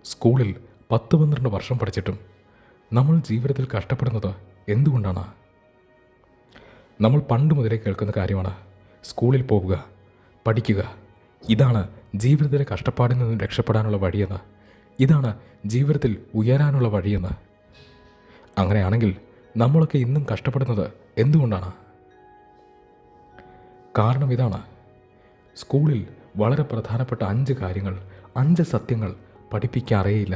സ്കൂളിൽ 10-12 വർഷം പഠിച്ചിട്ടും നമ്മൾ ജീവിതത്തിൽ കഷ്ടപ്പെടുന്നത് എന്തുകൊണ്ടാണ്? നമ്മൾ പണ്ട് മുതലേ കേൾക്കുന്ന കാര്യമാണ് സ്കൂളിൽ പോവുക, പഠിക്കുക. ഇതാണ് ജീവിതത്തിലെ കഷ്ടപ്പാടിൽ നിന്ന് രക്ഷപ്പെടാനുള്ള വഴിയെന്ന്. ഇതാണ് ജീവിതത്തിൽ ഉയരാനുള്ള വഴിയെന്ന്. അങ്ങനെയാണെങ്കിൽ നമ്മളൊക്കെ ഇന്നും കഷ്ടപ്പെടുന്നത് എന്തുകൊണ്ടാണ്? കാരണം ഇതാണ്: സ്കൂളിൽ വളരെ പ്രധാനപ്പെട്ട 5 കാര്യങ്ങൾ, 5 സത്യങ്ങൾ പഠിപ്പിക്കാറേയില്ല.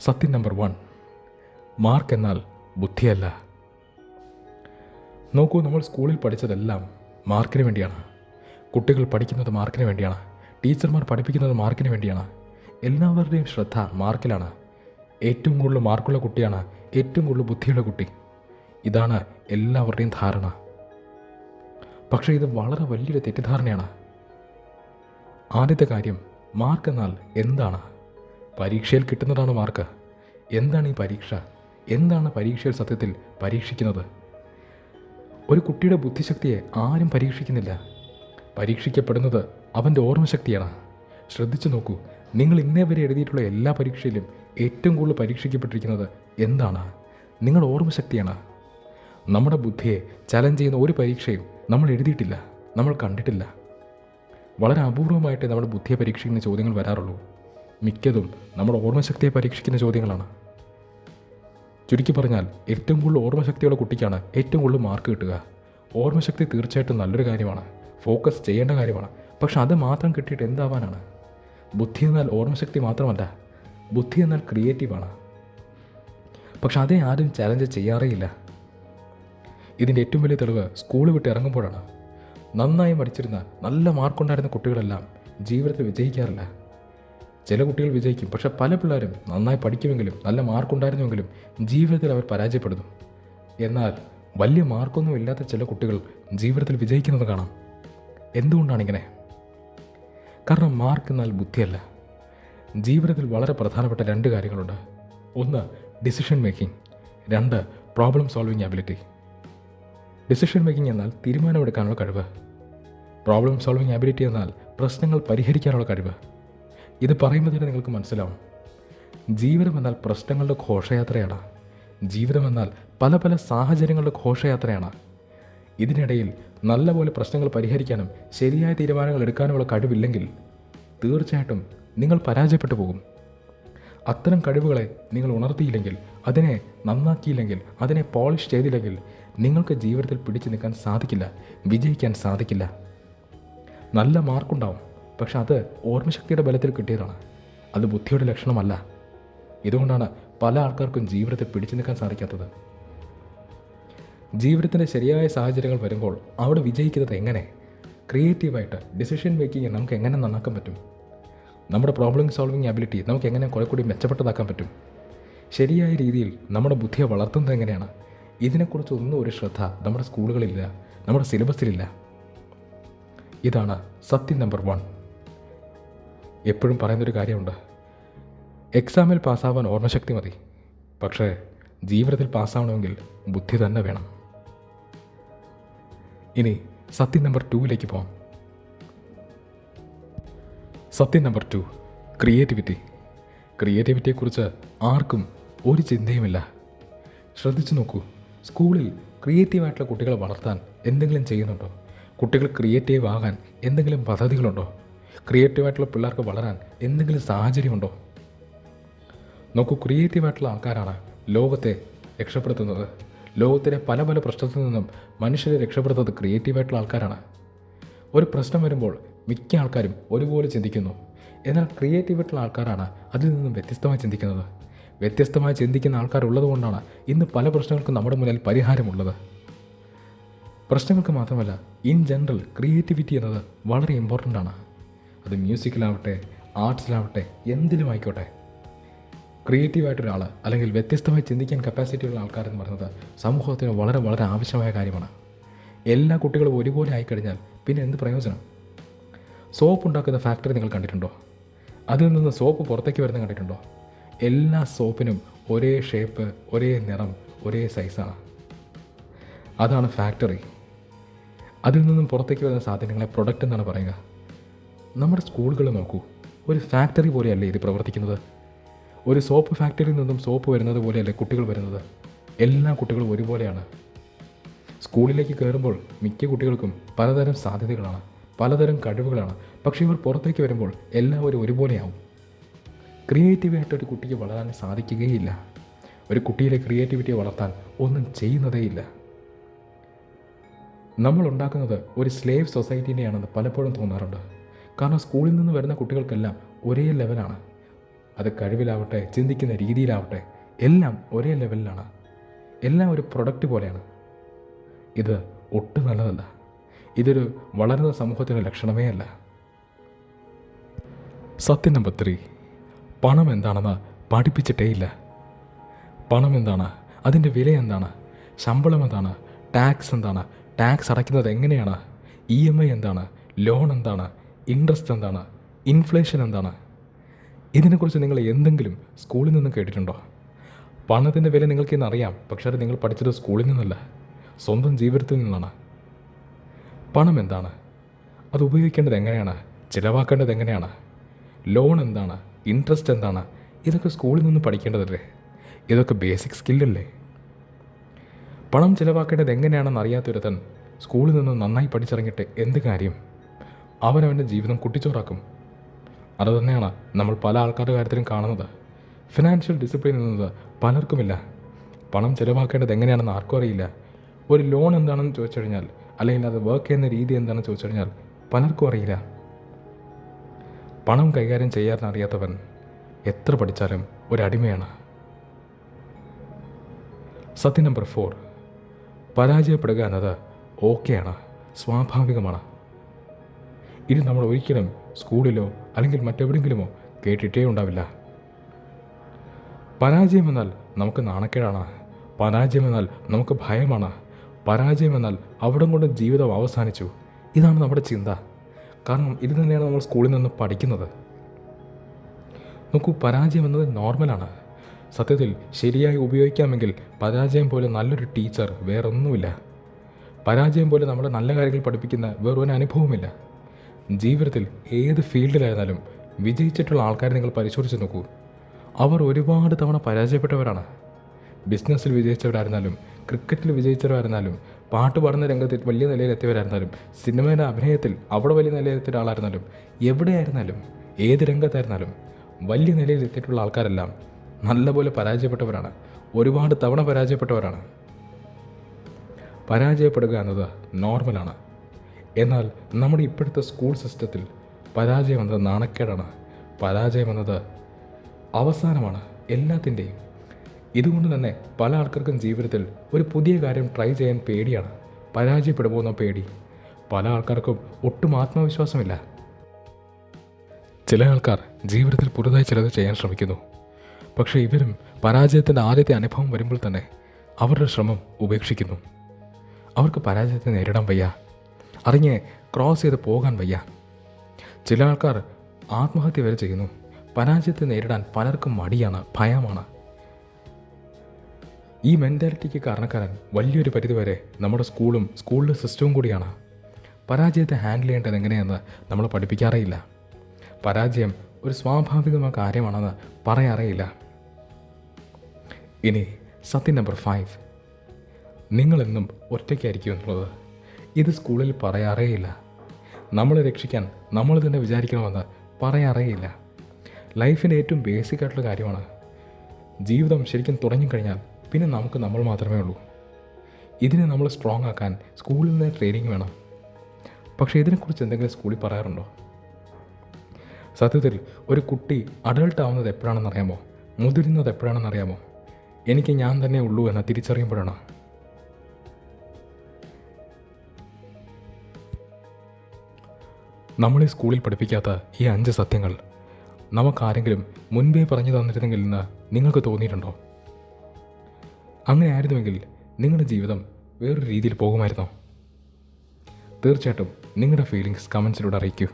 സത്യം നമ്പർ 1: മാർക്ക് എന്നാൽ ബുദ്ധിയല്ല. നോക്കൂ, നമ്മൾ സ്കൂളിൽ പഠിച്ചതെല്ലാം മാർക്കിന് വേണ്ടിയാണ്. കുട്ടികൾ പഠിക്കുന്നത് മാർക്കിന് വേണ്ടിയാണ്. ടീച്ചർമാർ പഠിപ്പിക്കുന്നത് മാർക്കിന് വേണ്ടിയാണ്. എല്ലാവരുടെയും ശ്രദ്ധ മാർക്കിലാണ്. ഏറ്റവും കൂടുതൽ മാർക്കുള്ള കുട്ടിയാണ് ഏറ്റവും കൂടുതൽ ബുദ്ധിയുള്ള കുട്ടി. ഇതാണ് എല്ലാവരുടെയും ധാരണ. പക്ഷേ ഇത് വളരെ വലിയൊരു തെറ്റിദ്ധാരണയാണ്. ആദ്യത്തെ കാര്യം, മാർക്ക് എന്നാൽ എന്താണ്? പരീക്ഷയിൽ കിട്ടുന്നതാണ് മാർക്ക്. എന്താണ് ഈ പരീക്ഷ? എന്താണ് പരീക്ഷയിൽ സത്യത്തിൽ പരീക്ഷിക്കുന്നത്? ഒരു കുട്ടിയുടെ ബുദ്ധിശക്തിയെ ആരും പരീക്ഷിക്കുന്നില്ല. പരീക്ഷിക്കപ്പെടുന്നത് അവൻ്റെ ഓർമ്മശക്തിയാണ്. ശ്രദ്ധിച്ചു നോക്കൂ, നിങ്ങൾ ഇന്നേ വരെ എഴുതിയിട്ടുള്ള എല്ലാ പരീക്ഷയിലും ഏറ്റവും കൂടുതൽ പരീക്ഷിക്കപ്പെട്ടിരിക്കുന്നത് എന്താണ്? നിങ്ങളുടെ ഓർമ്മശക്തിയാണ്. നമ്മുടെ ബുദ്ധിയെ ചലഞ്ച് ചെയ്യുന്ന ഒരു പരീക്ഷയും നമ്മൾ എഴുതിയിട്ടില്ല, നമ്മൾ കണ്ടിട്ടില്ല. വളരെ അപൂർവമായിട്ടേ നമ്മുടെ ബുദ്ധിയെ പരീക്ഷിക്കുന്ന ചോദ്യങ്ങൾ വരാറുള്ളൂ. മിക്കതും നമ്മുടെ ഓർമ്മശക്തിയെ പരീക്ഷിക്കുന്ന ചോദ്യങ്ങളാണ്. ചുരുക്കി പറഞ്ഞാൽ, ഏറ്റവും കൂടുതൽ ഓർമ്മശക്തിയുള്ള കുട്ടിക്കാണ് ഏറ്റവും കൂടുതൽ മാർക്ക് കിട്ടുക. ഓർമ്മശക്തി തീർച്ചയായിട്ടും നല്ലൊരു കാര്യമാണ്, ഫോക്കസ് ചെയ്യേണ്ട കാര്യമാണ്. പക്ഷെ അത് മാത്രം കിട്ടിയിട്ട് എന്താവാനാണ്? ബുദ്ധി എന്നാൽ ഓർമ്മശക്തി മാത്രമല്ല, ബുദ്ധി എന്നാൽ ക്രിയേറ്റീവാണ്. പക്ഷെ അതേ ആരും ചലഞ്ച് ചെയ്യാറേയില്ല. ഇതിൻ്റെ ഏറ്റവും വലിയ തെളിവ് സ്കൂൾ വിട്ട് ഇറങ്ങുമ്പോഴാണ്. നന്നായി പഠിച്ചിരുന്ന നല്ല മാർക്കുണ്ടായിരുന്ന കുട്ടികളെല്ലാം ജീവിതത്തിൽ വിജയിക്കാറില്ല. ചില കുട്ടികൾ വിജയിക്കും, പക്ഷെ പല പിള്ളേരും നന്നായി പഠിക്കുമെങ്കിലും നല്ല മാർക്കുണ്ടായിരുന്നുവെങ്കിലും ജീവിതത്തിൽ അവർ പരാജയപ്പെടുന്നു. എന്നാൽ വലിയ മാർക്കൊന്നും ഇല്ലാത്ത ചില കുട്ടികൾ ജീവിതത്തിൽ വിജയിക്കുന്നത് കാണാം. എന്തുകൊണ്ടാണിങ്ങനെ? കാരണം മാർക്ക് എന്നാൽ ബുദ്ധിയല്ല. ജീവിതത്തിൽ വളരെ പ്രധാനപ്പെട്ട 2 കാര്യങ്ങളുണ്ട്. 1 decision making, 2 problem solving ability. Decision making എന്നാൽ തീരുമാനമെടുക്കാനുള്ള കഴിവ്. പ്രോബ്ലം സോൾവിങ് ആബിലിറ്റി എന്നാൽ പ്രശ്നങ്ങൾ പരിഹരിക്കാനുള്ള കഴിവ്. ഇത് പറയുമ്പോൾ തന്നെ നിങ്ങൾക്ക് മനസ്സിലാവും, ജീവിതം എന്നാൽ പ്രശ്നങ്ങളുടെ ഘോഷയാത്രയാണ്. ജീവിതം എന്നാൽ പല പല സാഹചര്യങ്ങളുടെ ഘോഷയാത്രയാണ്. ഇതിനിടയിൽ നല്ലപോലെ പ്രശ്നങ്ങൾ പരിഹരിക്കാനും ശരിയായ തീരുമാനങ്ങൾ എടുക്കാനുമുള്ള കഴിവില്ലെങ്കിൽ തീർച്ചയായിട്ടും നിങ്ങൾ പരാജയപ്പെട്ടു പോകും. അത്തരം കഴിവുകളെ നിങ്ങൾ ഉണർത്തിയില്ലെങ്കിൽ, അതിനെ നന്നാക്കിയില്ലെങ്കിൽ, അതിനെ പോളിഷ് ചെയ്തില്ലെങ്കിൽ നിങ്ങൾക്ക് ജീവിതത്തിൽ പിടിച്ചു നിൽക്കാൻ സാധിക്കില്ല, വിജയിക്കാൻ സാധിക്കില്ല. നല്ല മാർക്കുണ്ടാവും, പക്ഷെ അത് ഓർമ്മശക്തിയുടെ ബലത്തിൽ കിട്ടിയതാണ്, അത് ബുദ്ധിയുടെ ലക്ഷണമല്ല. ഇതുകൊണ്ടാണ് പല ആൾക്കാർക്കും ജീവിതത്തിൽ പിടിച്ചു നിൽക്കാൻ സാധിക്കാത്തത്. ജീവിതത്തിൻ്റെ ശരിയായ സാഹചര്യങ്ങൾ വരുമ്പോൾ അവിടെ വിജയിക്കുന്നത് എങ്ങനെ? ക്രിയേറ്റീവായിട്ട് ഡിസിഷൻ മേക്കിങ് നമുക്ക് എങ്ങനെ നന്നാക്കാൻ പറ്റും? നമ്മുടെ പ്രോബ്ലം സോൾവിങ് ആബിലിറ്റി നമുക്ക് എങ്ങനെ കുറെ കൂടി മെച്ചപ്പെട്ടതാക്കാൻ പറ്റും? ശരിയായ രീതിയിൽ നമ്മുടെ ബുദ്ധിയെ വളർത്തുന്നത് എങ്ങനെയാണ്? ഇതിനെക്കുറിച്ചൊന്നും ഒരു ശ്രദ്ധ നമ്മുടെ സ്കൂളുകളിലില്ല, നമ്മുടെ സിലബസിലില്ല. ഇതാണ് സത്യം നമ്പർ 1. എപ്പോഴും പറയുന്നൊരു കാര്യമുണ്ട്, എക്സാമിൽ പാസ്സാവാൻ ഓർമ്മശക്തി മതി, പക്ഷേ ജീവിതത്തിൽ പാസ്സാവണമെങ്കിൽ ബുദ്ധി തന്നെ വേണം. ഇനി സത്യം നമ്പർ 2ലേക്ക് പോകാം. സത്യം നമ്പർ 2: ക്രിയേറ്റിവിറ്റി. ക്രിയേറ്റിവിറ്റിയെക്കുറിച്ച് ആർക്കും ഒരു ചിന്തയുമില്ല. ശ്രദ്ധിച്ചു നോക്കൂ, സ്കൂളിൽ ക്രിയേറ്റീവായിട്ടുള്ള കുട്ടികളെ വളർത്താൻ എന്തെങ്കിലും ചെയ്യുന്നുണ്ടോ? കുട്ടികൾ ക്രിയേറ്റീവ് ആകാൻ എന്തെങ്കിലും പദ്ധതികളുണ്ടോ? ക്രിയേറ്റീവായിട്ടുള്ള പിള്ളേർക്ക് വളരാൻ എന്തെങ്കിലും സാഹചര്യമുണ്ടോ? നോക്കൂ, ക്രിയേറ്റീവായിട്ടുള്ള ആൾക്കാരാണ് ലോകത്തെ രക്ഷപ്പെടുത്തുന്നത്. ലോകത്തിലെ പല പല പ്രശ്നത്തിൽ നിന്നും മനുഷ്യരെ രക്ഷപ്പെടുത്തുന്നത് ക്രിയേറ്റീവായിട്ടുള്ള ആൾക്കാരാണ്. ഒരു പ്രശ്നം വരുമ്പോൾ മിക്ക ആൾക്കാരും ഒരുപോലെ ചിന്തിക്കുന്നു. എന്നാൽ ക്രിയേറ്റീവായിട്ടുള്ള ആൾക്കാരാണ് അതിൽ നിന്നും വ്യത്യസ്തമായി ചിന്തിക്കുന്നത്. വ്യത്യസ്തമായി ചിന്തിക്കുന്ന ആൾക്കാരുള്ളത് കൊണ്ടാണ് ഇന്ന് പല പ്രശ്നങ്ങൾക്കും നമ്മുടെ മുന്നിൽ പരിഹാരമുള്ളത്. പ്രശ്നങ്ങൾക്ക് മാത്രമല്ല, ഇൻ ജനറൽ ക്രിയേറ്റിവിറ്റി എന്നത് വളരെ ഇമ്പോർട്ടൻ്റ് ആണ്. അത് മ്യൂസിക്കിലാവട്ടെ, ആർട്സിലാവട്ടെ, എന്തിലും ആയിക്കോട്ടെ. ക്രിയേറ്റീവായിട്ടൊരാൾ അല്ലെങ്കിൽ വ്യത്യസ്തമായി ചിന്തിക്കാൻ കപ്പാസിറ്റിയുള്ള ആൾക്കാരെന്ന് പറയുന്നത് സമൂഹത്തിന് വളരെ വളരെ ആവശ്യമായ കാര്യമാണ്. എല്ലാ കുട്ടികളും ഒരുപോലെ ആയിക്കഴിഞ്ഞാൽ പിന്നെ എന്ത് പ്രയോജനം? സോപ്പ് ഉണ്ടാക്കുന്ന ഫാക്ടറി നിങ്ങൾ കണ്ടിട്ടുണ്ടോ? അതിൽ നിന്ന് സോപ്പ് പുറത്തേക്ക് വരുന്നത് കണ്ടിട്ടുണ്ടോ? എല്ലാ സോപ്പിനും ഒരേ ഷേപ്പ്, ഒരേ നിറം, ഒരേ സൈസാണ്. അതാണ് ഫാക്ടറി. അതിൽ നിന്നും പുറത്തേക്ക് വരുന്ന സാധനങ്ങളെ പ്രൊഡക്റ്റ് എന്നാണ് പറയുക. നമ്മുടെ സ്കൂളുകൾ നോക്കൂ, ഒരു ഫാക്ടറി പോലെയല്ലേ ഇത് പ്രവർത്തിക്കുന്നത്? ഒരു സോപ്പ് ഫാക്ടറിയിൽ നിന്നും സോപ്പ് വരുന്നത് പോലെയല്ലേ കുട്ടികൾ വരുന്നത്? എല്ലാ കുട്ടികളും ഒരുപോലെയാണ്. സ്കൂളിലേക്ക് കയറുമ്പോൾ മിക്ക കുട്ടികൾക്കും പലതരം സാധ്യതകളാണ്, പലതരം കഴിവുകളാണ്. പക്ഷേ ഇവർ പുറത്തേക്ക് വരുമ്പോൾ എല്ലാവരും ഒരുപോലെയാവും. ക്രിയേറ്റീവായിട്ടൊരു കുട്ടിക്ക് വളരാൻ സാധിക്കുകയില്ല. ഒരു കുട്ടിയിലെ ക്രിയേറ്റിവിറ്റിയെ വളർത്താൻ ഒന്നും ചെയ്യുന്നതേയില്ല. നമ്മൾ ഉണ്ടാക്കുന്നത് ഒരു സ്ലേവ് സൊസൈറ്റീനെയാണെന്ന് പലപ്പോഴും തോന്നാറുണ്ട്. കാരണം സ്കൂളിൽ നിന്ന് വരുന്ന കുട്ടികൾക്കെല്ലാം ഒരേ ലെവലാണ്. അത് കഴിവിലാവട്ടെ, ചിന്തിക്കുന്ന രീതിയിലാവട്ടെ, എല്ലാം ഒരേ ലെവലിലാണ്. എല്ലാം ഒരു പ്രൊഡക്റ്റ് പോലെയാണ്. ഇത് ഒട്ടും നല്ലതല്ല. ഇതൊരു വളരുന്ന സമൂഹത്തിൻ്റെ ലക്ഷണമേ അല്ല. സത്യം നമ്പർ 3, പണം എന്താണെന്ന് പഠിപ്പിച്ചിട്ടേയില്ല. പണം എന്താണ്, അതിൻ്റെ വില എന്താണ്, ശമ്പളം എന്താണ്, ടാക്സ് എന്താണ്, ടാക്സ് അടയ്ക്കുന്നത് എങ്ങനെയാണ്, EMI എന്താണ്, ലോൺ എന്താണ്, ഇൻട്രസ്റ്റ് എന്താണ്, ഇൻഫ്ലേഷൻ എന്താണ്, ഇതിനെക്കുറിച്ച് നിങ്ങൾ എന്തെങ്കിലും സ്കൂളിൽ നിന്ന് കേട്ടിട്ടുണ്ടോ? പണത്തിൻ്റെ വില നിങ്ങൾക്ക് ഇന്നറിയാം, പക്ഷേ അത് നിങ്ങൾ പഠിച്ചത് സ്കൂളിൽ നിന്നല്ല, സ്വന്തം ജീവിതത്തിൽ നിന്നാണ്. പണം എന്താണ്, അത് ഉപയോഗിക്കേണ്ടത് എങ്ങനെയാണ്, ചിലവാക്കേണ്ടത് എങ്ങനെയാണ്, ലോൺ എന്താണ്, ഇൻട്രസ്റ്റ് എന്താണ്, ഇതൊക്കെ സ്കൂളിൽ നിന്ന് പഠിക്കേണ്ടതല്ലേ? ഇതൊക്കെ ബേസിക് സ്കില്ലല്ലേ? പണം ചിലവാക്കേണ്ടത് എങ്ങനെയാണെന്ന് അറിയാത്തൊരുത്തൻ സ്കൂളിൽ നിന്ന് നന്നായി പഠിച്ചിറങ്ങിയിട്ട് എന്ത് കാര്യം? അവനവൻ്റെ ജീവിതം കുട്ടിച്ചോറാക്കും. അതുതന്നെയാണ് നമ്മൾ പല ആൾക്കാരുടെ കാര്യത്തിലും കാണുന്നത്. ഫിനാൻഷ്യൽ ഡിസിപ്ലിൻ എന്നത് പലർക്കുമില്ല. പണം ചിലവാക്കേണ്ടത് എങ്ങനെയാണെന്ന് ആർക്കും അറിയില്ല. ഒരു ലോൺ എന്താണെന്ന് ചോദിച്ചു കഴിഞ്ഞാൽ, അല്ലെങ്കിൽ അത് വർക്ക് ചെയ്യുന്ന രീതി എന്താണെന്ന് ചോദിച്ചു കഴിഞ്ഞാൽ പലർക്കും അറിയില്ല. പണം കൈകാര്യം ചെയ്യാൻ അറിയാത്തവൻ എത്ര പഠിച്ചാലും ഒരടിമയാണ്. സത്യം നമ്പർ 4, പരാജയപ്പെടുക എന്നത് ഓക്കെയാണ്, സ്വാഭാവികമാണ്. ഇത് നമ്മൾ ഒരിക്കലും സ്കൂളിലോ അല്ലെങ്കിൽ മറ്റെവിടെയെങ്കിലുമോ കേട്ടിട്ടേ ഉണ്ടാവില്ല. പരാജയം എന്നാൽ നമുക്ക് നാണക്കേടാണ്. പരാജയം എന്നാൽ നമുക്ക് ഭയമാണ്. പരാജയം എന്നാൽ അവിടം കൊണ്ട് ജീവിതം അവസാനിച്ചു. ഇതാണ് നമ്മുടെ ചിന്ത. കാരണം ഇത് തന്നെയാണ് നമ്മൾ സ്കൂളിൽ നിന്ന് പഠിക്കുന്നത്. നോക്കൂ, പരാജയം എന്നത് നോർമലാണ്. സത്യത്തിൽ ശരിയായി ഉപയോഗിക്കാമെങ്കിൽ പരാജയം പോലെ നല്ലൊരു ടീച്ചർ വേറൊന്നുമില്ല. പരാജയം പോലെ നമ്മുടെ നല്ല കാര്യങ്ങൾ പഠിപ്പിക്കുന്ന വേറൊരു അനുഭവമില്ല. ജീവിതത്തിൽ ഏത് ഫീൽഡിലായിരുന്നാലും വിജയിച്ചിട്ടുള്ള ആൾക്കാരെ നിങ്ങൾ പരിശോധിച്ച് നോക്കൂ. അവർ ഒരുപാട് തവണ പരാജയപ്പെട്ടവരാണ്. ബിസിനസ്സിൽ വിജയിച്ചവരായിരുന്നാലും, ക്രിക്കറ്റിൽ വിജയിച്ചവരായിരുന്നാലും, പാട്ട് പാടുന്ന രംഗത്തിൽ വലിയ നിലയിലെത്തിയവരായിരുന്നാലും, സിനിമയുടെ അഭിനയത്തിൽ അവിടെ വലിയ നിലയിലെത്തിയ ഒരാളായിരുന്നാലും, എവിടെയായിരുന്നാലും ഏത് രംഗത്തായിരുന്നാലും വലിയ നിലയിലെത്തിയിട്ടുള്ള ആൾക്കാരെല്ലാം നല്ലപോലെ പരാജയപ്പെട്ടവരാണ്. ഒരുപാട് തവണ പരാജയപ്പെട്ടവരാണ്. പരാജയപ്പെടുക എന്നത് നോർമലാണ്. എന്നാൽ നമ്മുടെ ഇപ്പോഴത്തെ സ്കൂൾ സിസ്റ്റത്തിൽ പരാജയം എന്നത് നാണക്കേടാണ്. പരാജയം എന്നത് അവസാനമാണ് എല്ലാത്തിൻ്റെയും. ഇതുകൊണ്ട് തന്നെ പല ആൾക്കാർക്കും ജീവിതത്തിൽ ഒരു പുതിയ കാര്യം ട്രൈ ചെയ്യാൻ പേടിയാണ്. പരാജയപ്പെടുമോ എന്ന പേടി. പല ആൾക്കാർക്കും ഒട്ടും ആത്മവിശ്വാസമില്ല. ചില ആൾക്കാർ ജീവിതത്തിൽ പുതുതായി ചിലത് ചെയ്യാൻ ശ്രമിക്കുന്നു. പക്ഷേ ഇവരും പരാജയത്തിൻ്റെ ആദ്യത്തെ അനുഭവം വരുമ്പോൾ തന്നെ അവരുടെ ശ്രമം ഉപേക്ഷിക്കുന്നു. അവർക്ക് പരാജയത്തെ നേരിടാൻ വയ്യ, അറിഞ്ഞ് ക്രോസ് ചെയ്ത് പോകാൻ വയ്യ. ചില ആൾക്കാർ ആത്മഹത്യ വരെ ചെയ്യുന്നു. പരാജയത്തെ നേരിടാൻ പലർക്കും മടിയാണ്, ഭയമാണ്. ഈ മെൻറ്റാലിറ്റിക്ക് കാരണക്കാരൻ വലിയൊരു പരിധിവരെ നമ്മുടെ സ്കൂളിലെ സിസ്റ്റവും കൂടിയാണ്. പരാജയത്തെ ഹാൻഡിൽ ചെയ്യേണ്ടത് എങ്ങനെയെന്ന് നമ്മൾ പഠിപ്പിക്കാറേയില്ല. പരാജയം ഒരു സ്വാഭാവികമായ കാര്യമാണെന്ന് പറയാറേയില്ല. ഇനി സത്യം നമ്പർ 5, നിങ്ങളെന്നും ഒറ്റയ്ക്കായിരിക്കും എന്നുള്ളത്. ഇത് സ്കൂളിൽ പറയാറേയില്ല. നമ്മളെ രക്ഷിക്കാൻ നമ്മൾ തന്നെ വിചാരിക്കണമെന്ന് പറയാറേയില്ല. ലൈഫിൻ്റെ ഏറ്റവും ബേസിക് ആയിട്ടുള്ള കാര്യമാണ്. ജീവിതം ശരിക്കും തുടങ്ങിക്കഴിഞ്ഞാൽ പിന്നെ നമുക്ക് നമ്മൾ മാത്രമേ ഉള്ളൂ. ഇതിനെ നമ്മൾ സ്ട്രോങ് ആക്കാൻ സ്കൂളിൽ നിന്ന് ട്രെയിനിങ് വേണം. പക്ഷേ ഇതിനെക്കുറിച്ച് എന്തെങ്കിലും സ്കൂളിൽ പറയാറുണ്ടോ? സത്യത്തിൽ ഒരു കുട്ടി അഡൾട്ട് ആവുന്നത് എപ്പോഴാണെന്നറിയാമോ? മുതിരുന്നത് എപ്പോഴാണെന്നറിയാമോ? എനിക്ക് ഞാൻ തന്നെ ഉള്ളൂ എന്ന് തിരിച്ചറിയുമ്പോഴാണ്. നമ്മളെ സ്കൂളിൽ പഠിപ്പിക്കാത്ത ഈ 5 സത്യങ്ങൾ നമുക്കാരെങ്കിലും മുൻപേ പറഞ്ഞു തന്നിരുന്നെങ്കിൽ എന്ന് നിങ്ങൾക്ക് തോന്നിയിട്ടുണ്ടോ? അങ്ങനെ ആയിരുന്നുവെങ്കിൽ നിങ്ങളുടെ ജീവിതം വേറൊരു രീതിയിൽ പോകുമായിരുന്നോ? തീർച്ചയായിട്ടും നിങ്ങളുടെ ഫീലിങ്സ് കമൻസിലൂടെ അറിയിക്കൂ.